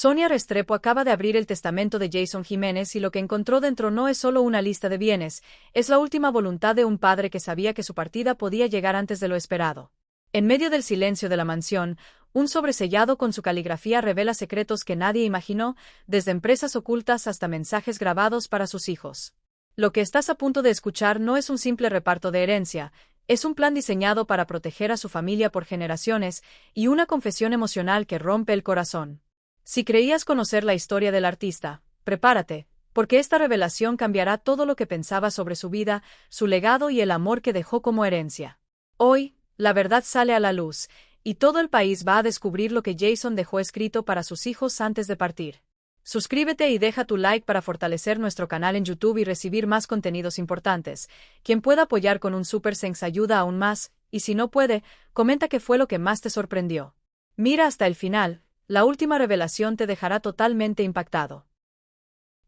Sonia Restrepo acaba de abrir el testamento de Jason Jiménez y lo que encontró dentro no es solo una lista de bienes, es la última voluntad de un padre que sabía que su partida podía llegar antes de lo esperado. En medio del silencio de la mansión, un sobresellado con su caligrafía revela secretos que nadie imaginó, desde empresas ocultas hasta mensajes grabados para sus hijos. Lo que estás a punto de escuchar no es un simple reparto de herencia, es un plan diseñado para proteger a su familia por generaciones y una confesión emocional que rompe el corazón. Si creías conocer la historia del artista, prepárate, porque esta revelación cambiará todo lo que pensabas sobre su vida, su legado y el amor que dejó como herencia. Hoy, la verdad sale a la luz, y todo el país va a descubrir lo que Jason dejó escrito para sus hijos antes de partir. Suscríbete y deja tu like para fortalecer nuestro canal en YouTube y recibir más contenidos importantes. Quien pueda apoyar con un super thanks ayuda aún más, y si no puede, comenta qué fue lo que más te sorprendió. Mira hasta el final, la última revelación te dejará totalmente impactado.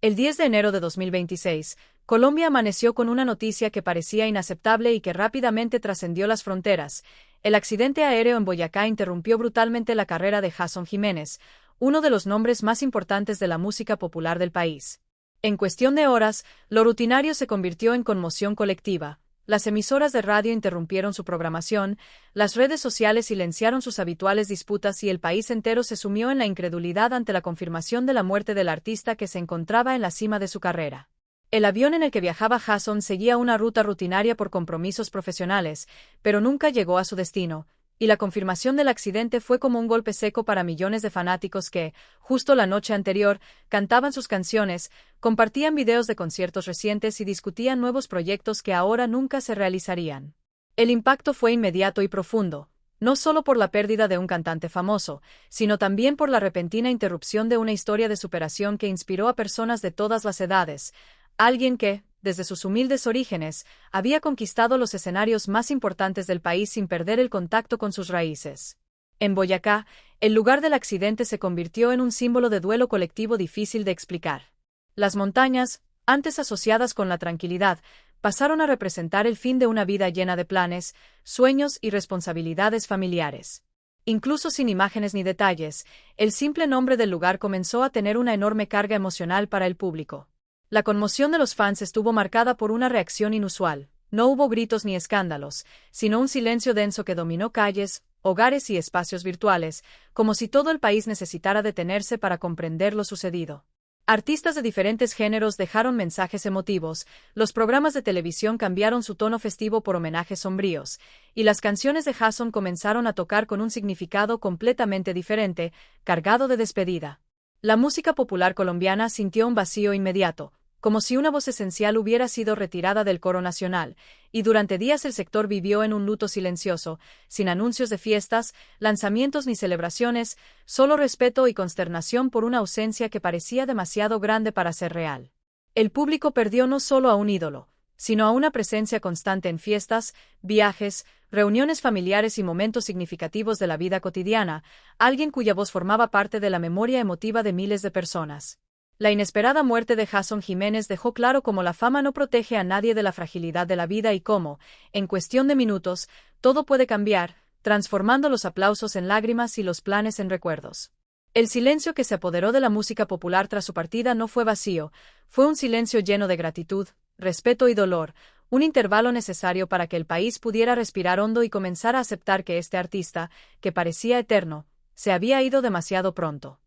El 10 de enero de 2026, Colombia amaneció con una noticia que parecía inaceptable y que rápidamente trascendió las fronteras. El accidente aéreo en Boyacá interrumpió brutalmente la carrera de Jason Jiménez, uno de los nombres más importantes de la música popular del país. En cuestión de horas, lo rutinario se convirtió en conmoción colectiva. Las emisoras de radio interrumpieron su programación, las redes sociales silenciaron sus habituales disputas y el país entero se sumió en la incredulidad ante la confirmación de la muerte del artista que se encontraba en la cima de su carrera. El avión en el que viajaba Jason seguía una ruta rutinaria por compromisos profesionales, pero nunca llegó a su destino, y la confirmación del accidente fue como un golpe seco para millones de fanáticos que, justo la noche anterior, cantaban sus canciones, compartían videos de conciertos recientes y discutían nuevos proyectos que ahora nunca se realizarían. El impacto fue inmediato y profundo, no solo por la pérdida de un cantante famoso, sino también por la repentina interrupción de una historia de superación que inspiró a personas de todas las edades, alguien que, desde sus humildes orígenes, había conquistado los escenarios más importantes del país sin perder el contacto con sus raíces. En Boyacá, el lugar del accidente se convirtió en un símbolo de duelo colectivo difícil de explicar. Las montañas, antes asociadas con la tranquilidad, pasaron a representar el fin de una vida llena de planes, sueños y responsabilidades familiares. Incluso sin imágenes ni detalles, el simple nombre del lugar comenzó a tener una enorme carga emocional para el público. La conmoción de los fans estuvo marcada por una reacción inusual. No hubo gritos ni escándalos, sino un silencio denso que dominó calles, hogares y espacios virtuales, como si todo el país necesitara detenerse para comprender lo sucedido. Artistas de diferentes géneros dejaron mensajes emotivos, los programas de televisión cambiaron su tono festivo por homenajes sombríos, y las canciones de Jason comenzaron a tocar con un significado completamente diferente, cargado de despedida. La música popular colombiana sintió un vacío inmediato, como si una voz esencial hubiera sido retirada del coro nacional, y durante días el sector vivió en un luto silencioso, sin anuncios de fiestas, lanzamientos ni celebraciones, solo respeto y consternación por una ausencia que parecía demasiado grande para ser real. El público perdió no solo a un ídolo, sino a una presencia constante en fiestas, viajes, reuniones familiares y momentos significativos de la vida cotidiana, alguien cuya voz formaba parte de la memoria emotiva de miles de personas. La inesperada muerte de Jason Jiménez dejó claro cómo la fama no protege a nadie de la fragilidad de la vida y cómo, en cuestión de minutos, todo puede cambiar, transformando los aplausos en lágrimas y los planes en recuerdos. El silencio que se apoderó de la música popular tras su partida no fue vacío, fue un silencio lleno de gratitud, respeto y dolor, un intervalo necesario para que el país pudiera respirar hondo y comenzar a aceptar que este artista, que parecía eterno, se había ido demasiado pronto.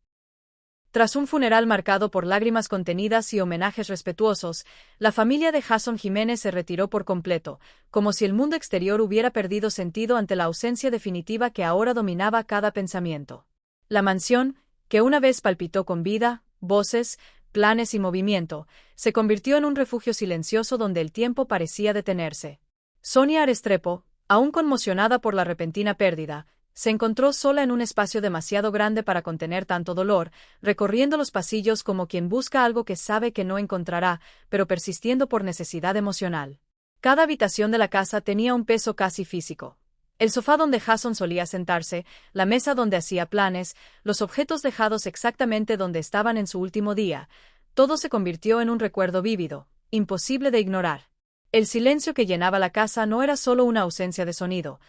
Tras un funeral marcado por lágrimas contenidas y homenajes respetuosos, la familia de Jason Jiménez se retiró por completo, como si el mundo exterior hubiera perdido sentido ante la ausencia definitiva que ahora dominaba cada pensamiento. La mansión, que una vez palpitó con vida, voces, planes y movimiento, se convirtió en un refugio silencioso donde el tiempo parecía detenerse. Sonia Restrepo, aún conmocionada por la repentina pérdida, se encontró sola en un espacio demasiado grande para contener tanto dolor, recorriendo los pasillos como quien busca algo que sabe que no encontrará, pero persistiendo por necesidad emocional. Cada habitación de la casa tenía un peso casi físico. El sofá donde Jason solía sentarse, la mesa donde hacía planes, los objetos dejados exactamente donde estaban en su último día, todo se convirtió en un recuerdo vívido, imposible de ignorar. El silencio que llenaba la casa no era solo una ausencia de sonido,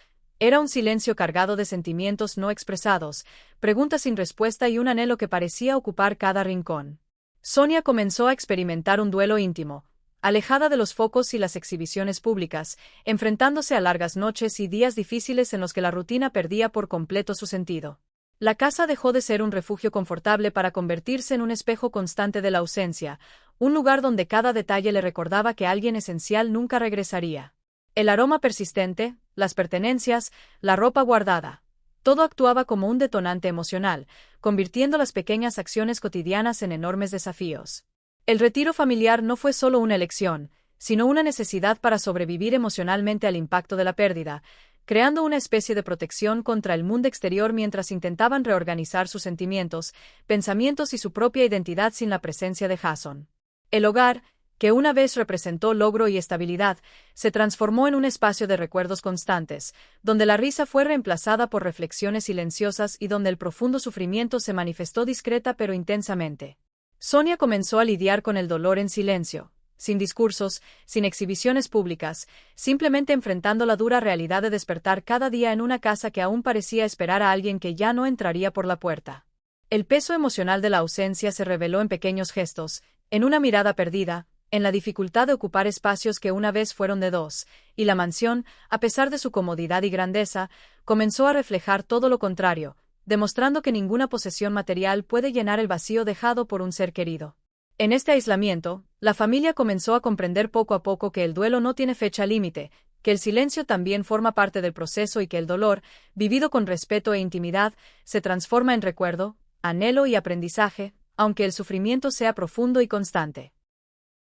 Era un silencio cargado de sentimientos no expresados, preguntas sin respuesta y un anhelo que parecía ocupar cada rincón. Sonia comenzó a experimentar un duelo íntimo, alejada de los focos y las exhibiciones públicas, enfrentándose a largas noches y días difíciles en los que la rutina perdía por completo su sentido. La casa dejó de ser un refugio confortable para convertirse en un espejo constante de la ausencia, un lugar donde cada detalle le recordaba que alguien esencial nunca regresaría. El aroma persistente, las pertenencias, la ropa guardada. Todo actuaba como un detonante emocional, convirtiendo las pequeñas acciones cotidianas en enormes desafíos. El retiro familiar no fue solo una elección, sino una necesidad para sobrevivir emocionalmente al impacto de la pérdida, creando una especie de protección contra el mundo exterior mientras intentaban reorganizar sus sentimientos, pensamientos y su propia identidad sin la presencia de Jason. El hogar, que una vez representó logro y estabilidad, se transformó en un espacio de recuerdos constantes, donde la risa fue reemplazada por reflexiones silenciosas y donde el profundo sufrimiento se manifestó discreta pero intensamente. Sonia comenzó a lidiar con el dolor en silencio, sin discursos, sin exhibiciones públicas, simplemente enfrentando la dura realidad de despertar cada día en una casa que aún parecía esperar a alguien que ya no entraría por la puerta. El peso emocional de la ausencia se reveló en pequeños gestos, en una mirada perdida, en la dificultad de ocupar espacios que una vez fueron de dos, y la mansión, a pesar de su comodidad y grandeza, comenzó a reflejar todo lo contrario, demostrando que ninguna posesión material puede llenar el vacío dejado por un ser querido. En este aislamiento, la familia comenzó a comprender poco a poco que el duelo no tiene fecha límite, que el silencio también forma parte del proceso y que el dolor, vivido con respeto e intimidad, se transforma en recuerdo, anhelo y aprendizaje, aunque el sufrimiento sea profundo y constante.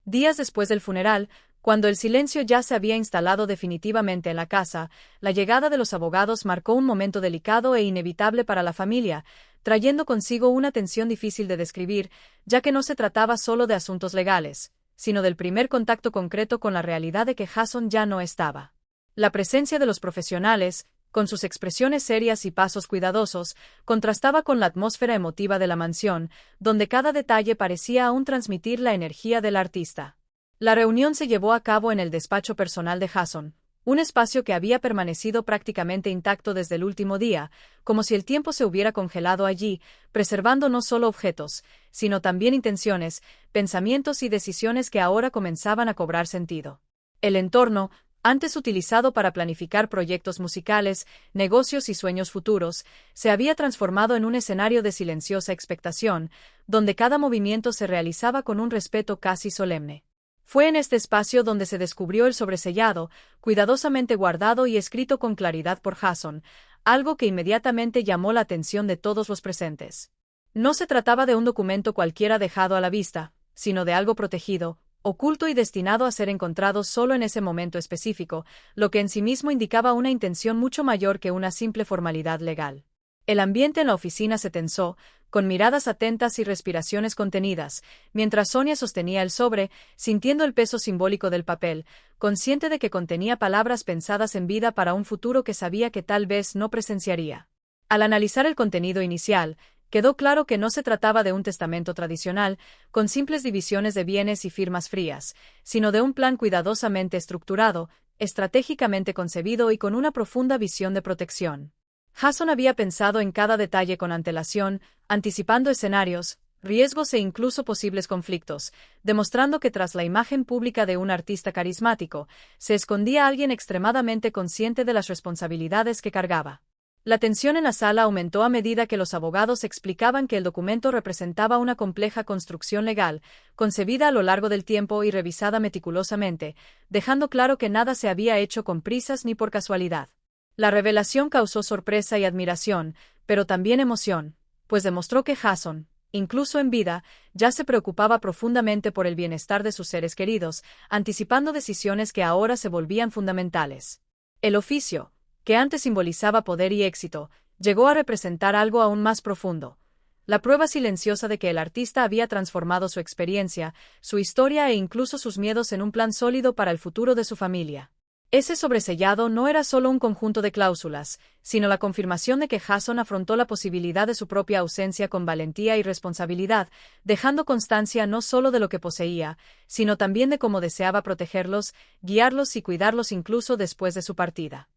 Días después del funeral, cuando el silencio ya se había instalado definitivamente en la casa, la llegada de los abogados marcó un momento delicado e inevitable para la familia, trayendo consigo una tensión difícil de describir, ya que no se trataba solo de asuntos legales, sino del primer contacto concreto con la realidad de que Jason ya no estaba. La presencia de los profesionales, con sus expresiones serias y pasos cuidadosos, contrastaba con la atmósfera emotiva de la mansión, donde cada detalle parecía aún transmitir la energía del artista. La reunión se llevó a cabo en el despacho personal de Jason, un espacio que había permanecido prácticamente intacto desde el último día, como si el tiempo se hubiera congelado allí, preservando no solo objetos, sino también intenciones, pensamientos y decisiones que ahora comenzaban a cobrar sentido. El entorno, antes utilizado para planificar proyectos musicales, negocios y sueños futuros, se había transformado en un escenario de silenciosa expectación, donde cada movimiento se realizaba con un respeto casi solemne. Fue en este espacio donde se descubrió el sobresellado, cuidadosamente guardado y escrito con claridad por Jason, algo que inmediatamente llamó la atención de todos los presentes. No se trataba de un documento cualquiera dejado a la vista, sino de algo protegido, oculto y destinado a ser encontrado solo en ese momento específico, lo que en sí mismo indicaba una intención mucho mayor que una simple formalidad legal. El ambiente en la oficina se tensó, con miradas atentas y respiraciones contenidas, mientras Sonia sostenía el sobre, sintiendo el peso simbólico del papel, consciente de que contenía palabras pensadas en vida para un futuro que sabía que tal vez no presenciaría. Al analizar el contenido inicial, quedó claro que no se trataba de un testamento tradicional, con simples divisiones de bienes y firmas frías, sino de un plan cuidadosamente estructurado, estratégicamente concebido y con una profunda visión de protección. Jason había pensado en cada detalle con antelación, anticipando escenarios, riesgos e incluso posibles conflictos, demostrando que tras la imagen pública de un artista carismático, se escondía alguien extremadamente consciente de las responsabilidades que cargaba. La tensión en la sala aumentó a medida que los abogados explicaban que el documento representaba una compleja construcción legal, concebida a lo largo del tiempo y revisada meticulosamente, dejando claro que nada se había hecho con prisas ni por casualidad. La revelación causó sorpresa y admiración, pero también emoción, pues demostró que Jason, incluso en vida, ya se preocupaba profundamente por el bienestar de sus seres queridos, anticipando decisiones que ahora se volvían fundamentales. El oficio, que antes simbolizaba poder y éxito, llegó a representar algo aún más profundo. La prueba silenciosa de que el artista había transformado su experiencia, su historia e incluso sus miedos en un plan sólido para el futuro de su familia. Ese sobresellado no era solo un conjunto de cláusulas, sino la confirmación de que Jason afrontó la posibilidad de su propia ausencia con valentía y responsabilidad, dejando constancia no solo de lo que poseía, sino también de cómo deseaba protegerlos, guiarlos y cuidarlos incluso después de su partida.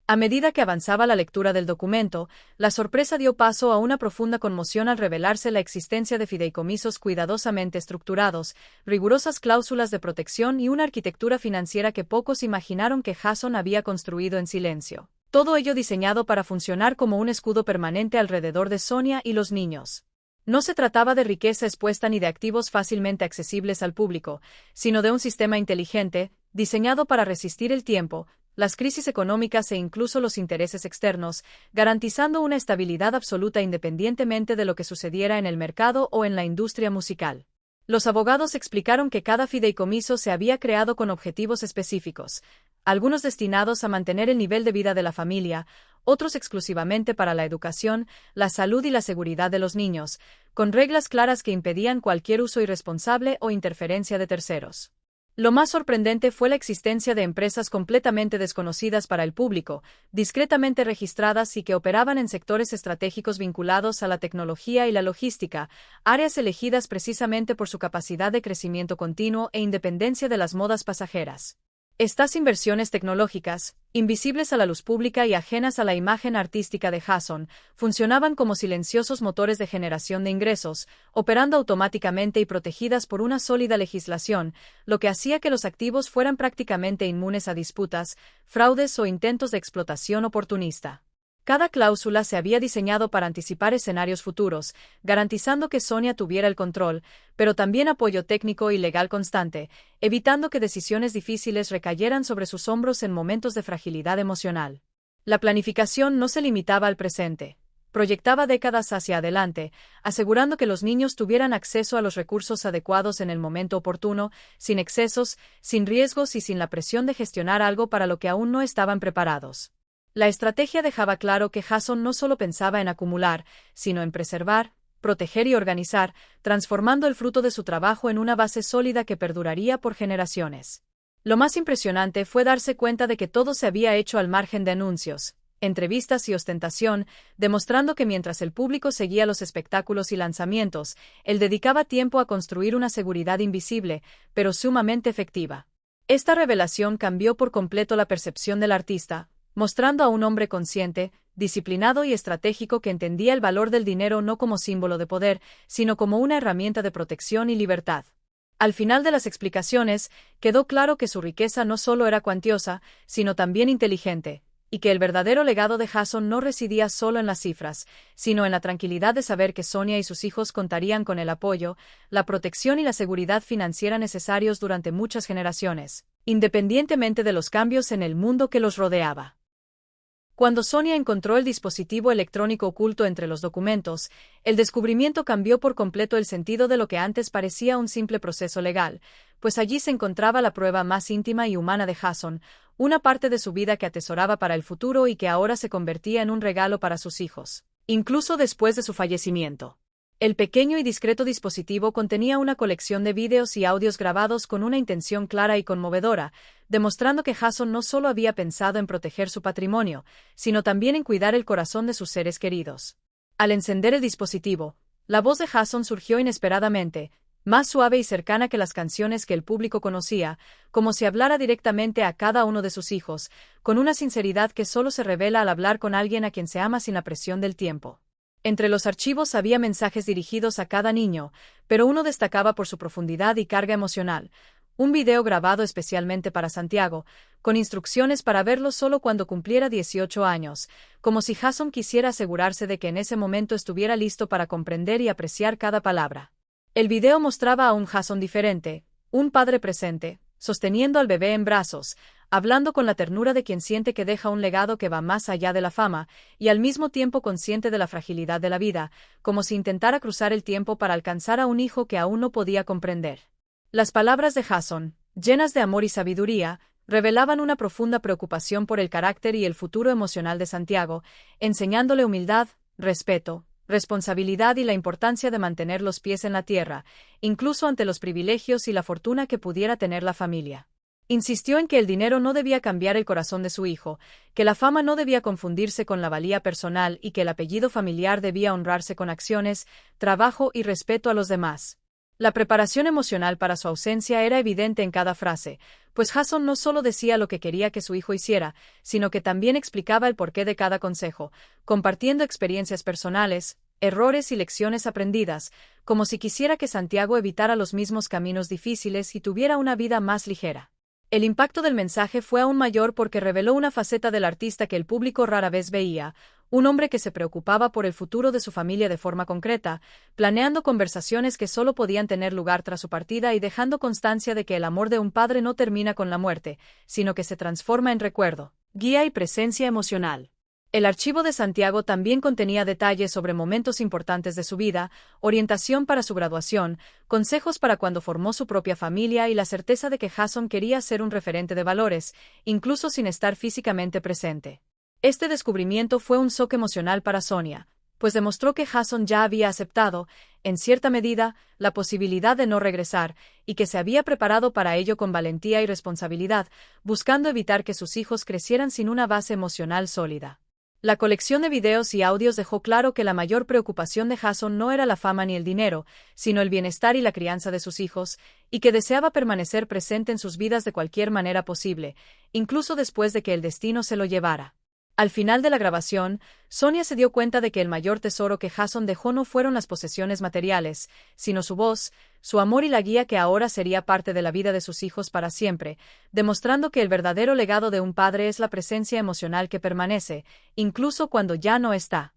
A medida que avanzaba la lectura del documento, la sorpresa dio paso a una profunda conmoción al revelarse la existencia de fideicomisos cuidadosamente estructurados, rigurosas cláusulas de protección y una arquitectura financiera que pocos imaginaron que Jason había construido en silencio. Todo ello diseñado para funcionar como un escudo permanente alrededor de Sonia y los niños. No se trataba de riqueza expuesta ni de activos fácilmente accesibles al público, sino de un sistema inteligente, diseñado para resistir el tiempo, las crisis económicas e incluso los intereses externos, garantizando una estabilidad absoluta independientemente de lo que sucediera en el mercado o en la industria musical. Los abogados explicaron que cada fideicomiso se había creado con objetivos específicos, algunos destinados a mantener el nivel de vida de la familia, otros exclusivamente para la educación, la salud y la seguridad de los niños, con reglas claras que impedían cualquier uso irresponsable o interferencia de terceros. Lo más sorprendente fue la existencia de empresas completamente desconocidas para el público, discretamente registradas y que operaban en sectores estratégicos vinculados a la tecnología y la logística, áreas elegidas precisamente por su capacidad de crecimiento continuo e independencia de las modas pasajeras. Estas inversiones tecnológicas, invisibles a la luz pública y ajenas a la imagen artística de Jason, funcionaban como silenciosos motores de generación de ingresos, operando automáticamente y protegidas por una sólida legislación, lo que hacía que los activos fueran prácticamente inmunes a disputas, fraudes o intentos de explotación oportunista. Cada cláusula se había diseñado para anticipar escenarios futuros, garantizando que Sonia tuviera el control, pero también apoyo técnico y legal constante, evitando que decisiones difíciles recayeran sobre sus hombros en momentos de fragilidad emocional. La planificación no se limitaba al presente. Proyectaba décadas hacia adelante, asegurando que los niños tuvieran acceso a los recursos adecuados en el momento oportuno, sin excesos, sin riesgos y sin la presión de gestionar algo para lo que aún no estaban preparados. La estrategia dejaba claro que Jason no solo pensaba en acumular, sino en preservar, proteger y organizar, transformando el fruto de su trabajo en una base sólida que perduraría por generaciones. Lo más impresionante fue darse cuenta de que todo se había hecho al margen de anuncios, entrevistas y ostentación, demostrando que mientras el público seguía los espectáculos y lanzamientos, él dedicaba tiempo a construir una seguridad invisible, pero sumamente efectiva. Esta revelación cambió por completo la percepción del artista, mostrando a un hombre consciente, disciplinado y estratégico que entendía el valor del dinero no como símbolo de poder, sino como una herramienta de protección y libertad. Al final de las explicaciones, quedó claro que su riqueza no solo era cuantiosa, sino también inteligente, y que el verdadero legado de Jason no residía solo en las cifras, sino en la tranquilidad de saber que Sonia y sus hijos contarían con el apoyo, la protección y la seguridad financiera necesarios durante muchas generaciones, independientemente de los cambios en el mundo que los rodeaba. Cuando Sonia encontró el dispositivo electrónico oculto entre los documentos, el descubrimiento cambió por completo el sentido de lo que antes parecía un simple proceso legal, pues allí se encontraba la prueba más íntima y humana de Jason, una parte de su vida que atesoraba para el futuro y que ahora se convertía en un regalo para sus hijos, incluso después de su fallecimiento. El pequeño y discreto dispositivo contenía una colección de vídeos y audios grabados con una intención clara y conmovedora, demostrando que Jason no solo había pensado en proteger su patrimonio, sino también en cuidar el corazón de sus seres queridos. Al encender el dispositivo, la voz de Jason surgió inesperadamente, más suave y cercana que las canciones que el público conocía, como si hablara directamente a cada uno de sus hijos, con una sinceridad que solo se revela al hablar con alguien a quien se ama sin la presión del tiempo. Entre los archivos había mensajes dirigidos a cada niño, pero uno destacaba por su profundidad y carga emocional. Un video grabado especialmente para Santiago, con instrucciones para verlo solo cuando cumpliera 18 años, como si Jason quisiera asegurarse de que en ese momento estuviera listo para comprender y apreciar cada palabra. El video mostraba a un Jason diferente, un padre presente, sosteniendo al bebé en brazos, hablando con la ternura de quien siente que deja un legado que va más allá de la fama, y al mismo tiempo consciente de la fragilidad de la vida, como si intentara cruzar el tiempo para alcanzar a un hijo que aún no podía comprender. Las palabras de Jason, llenas de amor y sabiduría, revelaban una profunda preocupación por el carácter y el futuro emocional de Santiago, enseñándole humildad, respeto, responsabilidad y la importancia de mantener los pies en la tierra, incluso ante los privilegios y la fortuna que pudiera tener la familia. Insistió en que el dinero no debía cambiar el corazón de su hijo, que la fama no debía confundirse con la valía personal y que el apellido familiar debía honrarse con acciones, trabajo y respeto a los demás. La preparación emocional para su ausencia era evidente en cada frase, pues Jason no solo decía lo que quería que su hijo hiciera, sino que también explicaba el porqué de cada consejo, compartiendo experiencias personales, errores y lecciones aprendidas, como si quisiera que Santiago evitara los mismos caminos difíciles y tuviera una vida más ligera. El impacto del mensaje fue aún mayor porque reveló una faceta del artista que el público rara vez veía, un hombre que se preocupaba por el futuro de su familia de forma concreta, planeando conversaciones que solo podían tener lugar tras su partida y dejando constancia de que el amor de un padre no termina con la muerte, sino que se transforma en recuerdo, guía y presencia emocional. El archivo de Santiago también contenía detalles sobre momentos importantes de su vida, orientación para su graduación, consejos para cuando formó su propia familia y la certeza de que Jason quería ser un referente de valores, incluso sin estar físicamente presente. Este descubrimiento fue un shock emocional para Sonia, pues demostró que Jason ya había aceptado, en cierta medida, la posibilidad de no regresar, y que se había preparado para ello con valentía y responsabilidad, buscando evitar que sus hijos crecieran sin una base emocional sólida. La colección de videos y audios dejó claro que la mayor preocupación de Jason no era la fama ni el dinero, sino el bienestar y la crianza de sus hijos, y que deseaba permanecer presente en sus vidas de cualquier manera posible, incluso después de que el destino se lo llevara. Al final de la grabación, Sonia se dio cuenta de que el mayor tesoro que Jason dejó no fueron las posesiones materiales, sino su voz, su amor y la guía que ahora sería parte de la vida de sus hijos para siempre, demostrando que el verdadero legado de un padre es la presencia emocional que permanece, incluso cuando ya no está.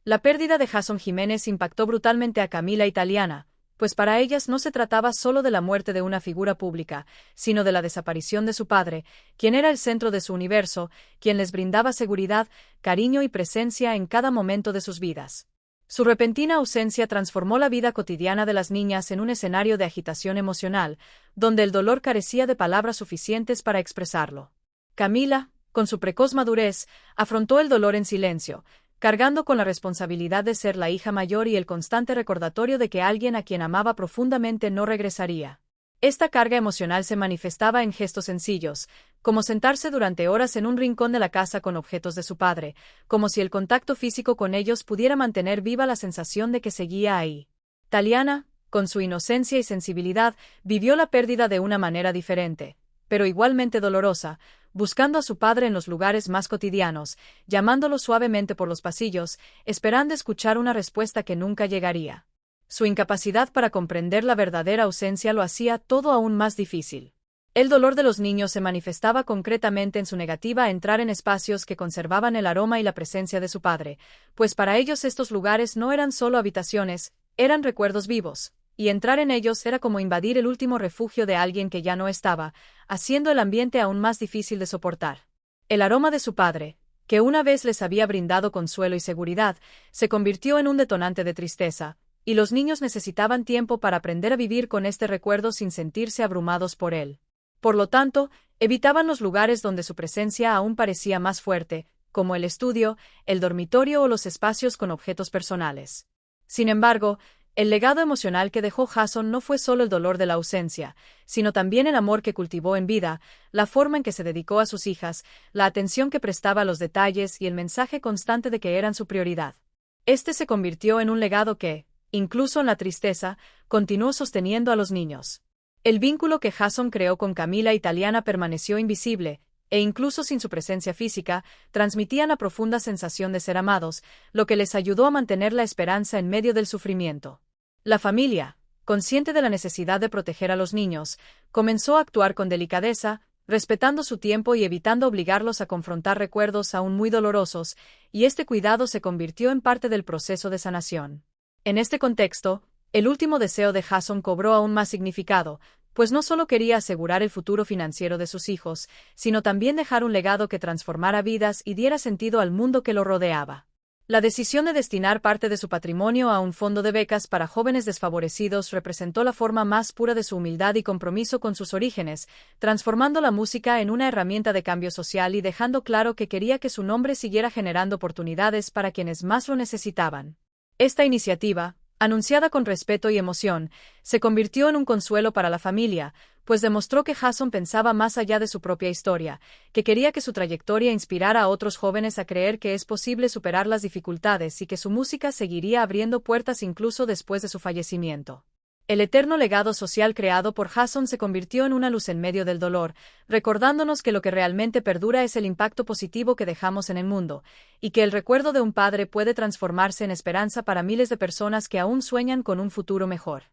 La pérdida de Jason Jiménez impactó brutalmente a Camila y Taliana, pues para ellas no se trataba solo de la muerte de una figura pública, sino de la desaparición de su padre, quien era el centro de su universo, quien les brindaba seguridad, cariño y presencia en cada momento de sus vidas. Su repentina ausencia transformó la vida cotidiana de las niñas en un escenario de agitación emocional, donde el dolor carecía de palabras suficientes para expresarlo. Camila, con su precoz madurez, afrontó el dolor en silencio, cargando con la responsabilidad de ser la hija mayor y el constante recordatorio de que alguien a quien amaba profundamente no regresaría. Esta carga emocional se manifestaba en gestos sencillos, como sentarse durante horas en un rincón de la casa con objetos de su padre, como si el contacto físico con ellos pudiera mantener viva la sensación de que seguía ahí. Taliana, con su inocencia y sensibilidad, vivió la pérdida de una manera diferente, pero igualmente dolorosa, buscando a su padre en los lugares más cotidianos, llamándolo suavemente por los pasillos, esperando escuchar una respuesta que nunca llegaría. Su incapacidad para comprender la verdadera ausencia lo hacía todo aún más difícil. El dolor de los niños se manifestaba concretamente en su negativa a entrar en espacios que conservaban el aroma y la presencia de su padre, pues para ellos estos lugares no eran solo habitaciones, eran recuerdos vivos, y entrar en ellos era como invadir el último refugio de alguien que ya no estaba, haciendo el ambiente aún más difícil de soportar. El aroma de su padre, que una vez les había brindado consuelo y seguridad, se convirtió en un detonante de tristeza, y los niños necesitaban tiempo para aprender a vivir con este recuerdo sin sentirse abrumados por él. Por lo tanto, evitaban los lugares donde su presencia aún parecía más fuerte, como el estudio, el dormitorio o los espacios con objetos personales. Sin embargo, el legado emocional que dejó Jason no fue solo el dolor de la ausencia, sino también el amor que cultivó en vida, la forma en que se dedicó a sus hijas, la atención que prestaba a los detalles y el mensaje constante de que eran su prioridad. Este se convirtió en un legado que, incluso en la tristeza, continuó sosteniendo a los niños. El vínculo que Jason creó con Camila y Taliana permaneció invisible, e incluso sin su presencia física, transmitían la profunda sensación de ser amados, lo que les ayudó a mantener la esperanza en medio del sufrimiento. La familia, consciente de la necesidad de proteger a los niños, comenzó a actuar con delicadeza, respetando su tiempo y evitando obligarlos a confrontar recuerdos aún muy dolorosos, y este cuidado se convirtió en parte del proceso de sanación. En este contexto, el último deseo de Jason cobró aún más significado, pues no solo quería asegurar el futuro financiero de sus hijos, sino también dejar un legado que transformara vidas y diera sentido al mundo que lo rodeaba. La decisión de destinar parte de su patrimonio a un fondo de becas para jóvenes desfavorecidos representó la forma más pura de su humildad y compromiso con sus orígenes, transformando la música en una herramienta de cambio social y dejando claro que quería que su nombre siguiera generando oportunidades para quienes más lo necesitaban. Esta iniciativa, anunciada con respeto y emoción, se convirtió en un consuelo para la familia, pues demostró que Jason pensaba más allá de su propia historia, que quería que su trayectoria inspirara a otros jóvenes a creer que es posible superar las dificultades y que su música seguiría abriendo puertas incluso después de su fallecimiento. El eterno legado social creado por Jason se convirtió en una luz en medio del dolor, recordándonos que lo que realmente perdura es el impacto positivo que dejamos en el mundo, y que el recuerdo de un padre puede transformarse en esperanza para miles de personas que aún sueñan con un futuro mejor.